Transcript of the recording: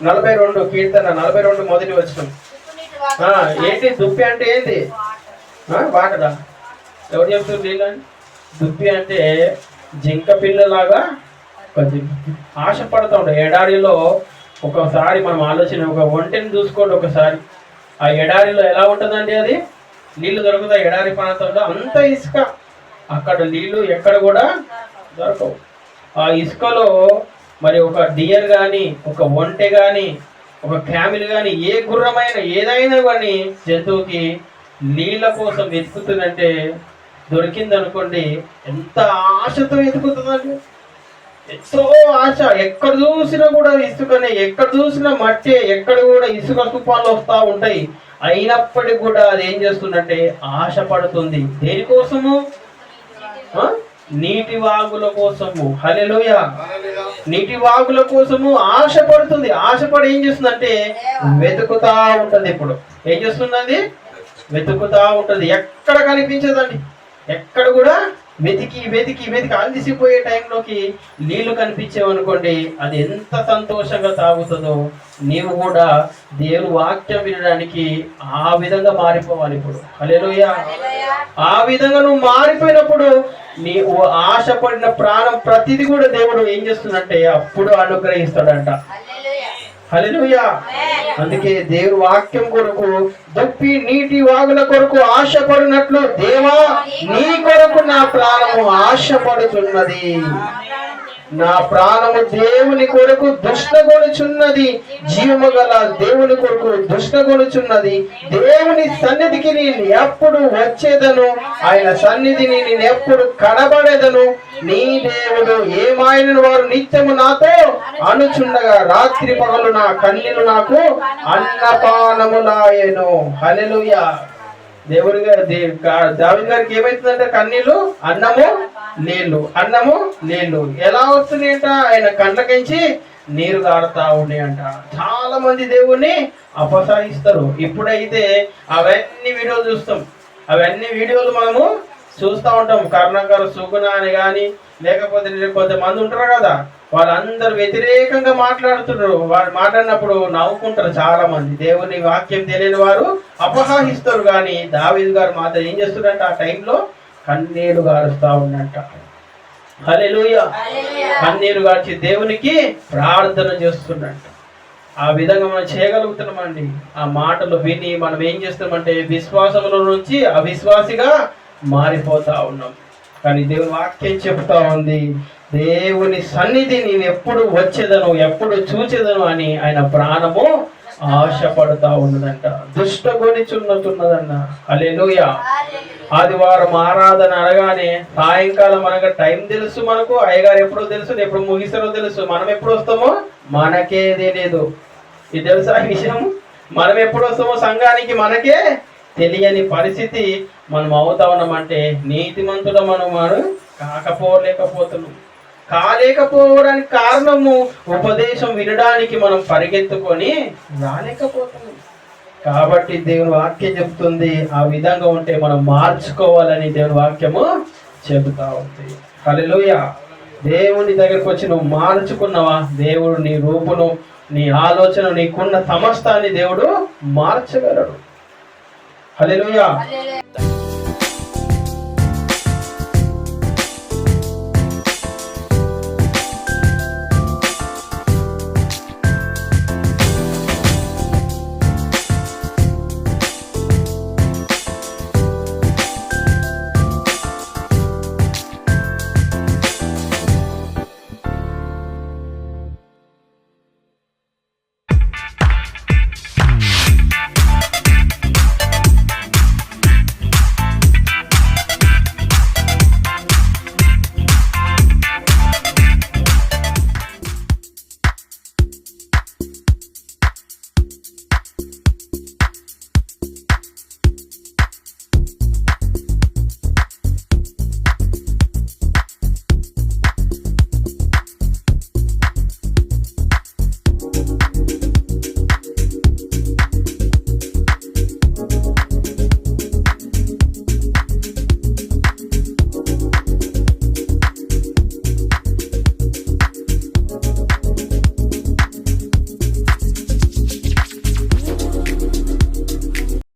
42 కీర్తన 42 మొదటి వచనం. ఏంటి దుప్పి అంటే ఏంటి? వాటరా? ఎవరు చెప్తుంది నీళ్ళని? దుప్పి అంటే జింక పిల్లలాగా ఆశపడతా ఉంటాం. ఎడారిలో ఒకసారి మనం ఆలోచన, ఒక ఒంటెని చూసుకోండి ఒకసారి. ఆ ఎడారిలో ఎలా ఉంటుందండి? అది నీళ్లు దొరుకుతాయి. ఎడారి ప్రాంతంలో అంత ఇసుక, అక్కడ నీళ్లు ఎక్కడ కూడా దొరకవు. ఆ ఇసుకలో మరి ఒక డియర్ కానీ, ఒక ఒంటె కానీ, ఒక క్యామిల్ కానీ, ఏ గుర్రమైన ఏదైనా కానీ జంతువుకి నీళ్ళ కోసం వెతుకుతుందంటే, దొరికిందనుకోండి ఎంత ఆశతో వెతుకుతుందండి. ఎంతో ఆశ. ఎక్కడ చూసినా కూడా ఇసుకనే, ఎక్కడ చూసినా మట్టే, ఎక్కడ కూడా ఇసుక తుఫాన్లు వస్తూ ఉంటాయి. అయినప్పటికీ కూడా అది ఏం చేస్తుందంటే ఆశపడుతుంది. దేనికోసము? నీటి వాగుల కోసము. హల్లెలూయా. నీటి వాగుల కోసము ఆశపడుతుంది. ఆశపడి ఏం చేస్తుందంటే వెతుకుతా ఉంటది. ఇప్పుడు ఏం చేస్తున్నది? వెతుకుతా ఉంటది. ఎక్కడ కనిపించదండి. ఎక్కడ కూడా వెతికి వెతికి వెతికి అలసిపోయే టైంలోకి నీళ్లు కనిపించేవనుకోండి, అది ఎంత సంతోషంగా తాగుతుందో. నీవు కూడా దేవుని వాక్యం వినడానికి ఆ విధంగా మారిపోవాలి ఇప్పుడు. హల్లెలూయా. ఆ విధంగా నువ్వు మారిపోయినప్పుడు నీ ఆశపడిన ప్రాణం ప్రతిదీ కూడా దేవుడు ఏం చేస్తుందంటే అప్పుడు అనుగ్రహిస్తాడంట. హల్లెలూయా. అందుకే దేవుని వాక్యం కొరకు దుప్పి నీటి వాగుల కొరకు ఆశపడినట్లు దేవా నీ కొరకు నా ప్రాణము ఆశపడుతున్నది. నా ప్రాణము దేవుని కొరకు దుష్టగొనుచున్నది. జీవము గల దేవుని కొరకు దుష్టగొనుచున్నది. దేవుని సన్నిధికి నేను ఎప్పుడు వచ్చేదను, ఆయన సన్నిధిని నేను ఎప్పుడు కనబడేదను. నీ దేవుడు ఏమాయన వారు నిత్యము నాతో అనుచుండగా రాత్రి పగలు నా కన్నీళ్లు నాకు అన్నపానములాయెను. హల్లెలూయా. దేవుడి దావీదు గారికి ఏమైతుందంటే కన్నీళ్లు, అన్నము నీళ్లు, అన్నము నీళ్లు ఎలా వస్తున్నాయంట? ఆయన కండ్లకించి నీరు గారుతా ఉన్నాయంట. చాలా మంది దేవుణ్ణి అపసహిస్తారు. ఇప్పుడైతే అవన్నీ వీడియోలు చూస్తాం. అవన్నీ వీడియోలు మనము చూస్తూ ఉంటాం. కరుణాకర్ సుగుణ అని కానీ, లేకపోతే కొంతమంది ఉంటారు కదా, వాళ్ళందరూ వ్యతిరేకంగా మాట్లాడుతున్నారు. వాళ్ళు మాట్లాడినప్పుడు నవ్వుకుంటారు చాలా మంది. దేవుని వాక్యం తెలియని వారు అపహాసిస్తారు. కానీ దావీదు గారు మాత్రం ఏం చేస్తున్నారంట? ఆ టైంలో కన్నీరు గారుస్తా ఉన్నట్ట. హల్లెలూయా. కన్నీరు గార్చి దేవునికి ప్రార్థన చేస్తున్నట్ట. ఆ విధంగా మనం చేయగలుగుతున్నామండి. ఆ మాటలు విని మనం ఏం చేస్తామంటే విశ్వాసంలో నుంచి అవిశ్వాసిగా మారిపోతా ఉన్నాం. కానీ దేవుని వాక్యం చెప్తా ఉంది, దేవుని సన్నిధి నేను ఎప్పుడు వచ్చేదను, ఎప్పుడు చూచేదను అని ఆయన ప్రాణము ఆశపడుతా ఉన్నదంట. దుష్టగొనిచున్నట్టున్నదన్న. హల్లెలూయా. ఆదివారం ఆరాధన అనగానే సాయంకాలం అనగా టైం తెలుసు మనకు. అయ్యగారు ఎప్పుడో తెలుసు, ఎప్పుడు ముగిస్తారో తెలుసు. మనం ఎప్పుడు వస్తామో మనకే తెలియదు. ఇది తెలుసా ఈ విషయం? మనం ఎప్పుడు వస్తామో సంఘానికి మనకే తెలియని పరిస్థితి మనం అవుతా ఉన్నామంటే నీతిమంతుల మనం కాలేకపోవడానికి కారణము ఉపదేశం వినడానికి మనం పరిగెత్తుకొని రాలేకపోతున్నాం. కాబట్టి దేవుని వాక్యం చెబుతుంది ఆ విధంగా ఉంటే మనం మార్చుకోవాలని దేవుని వాక్యము చెబుతా ఉంది. హల్లెలూయా. దేవుని దగ్గరకు వచ్చి నువ్వు మార్చుకున్నావా? దేవుడు నీ రూపును, నీ ఆలోచన, నీకున్న సమస్తాన్ని దేవుడు మార్చగలడు. హల్లెలూయా.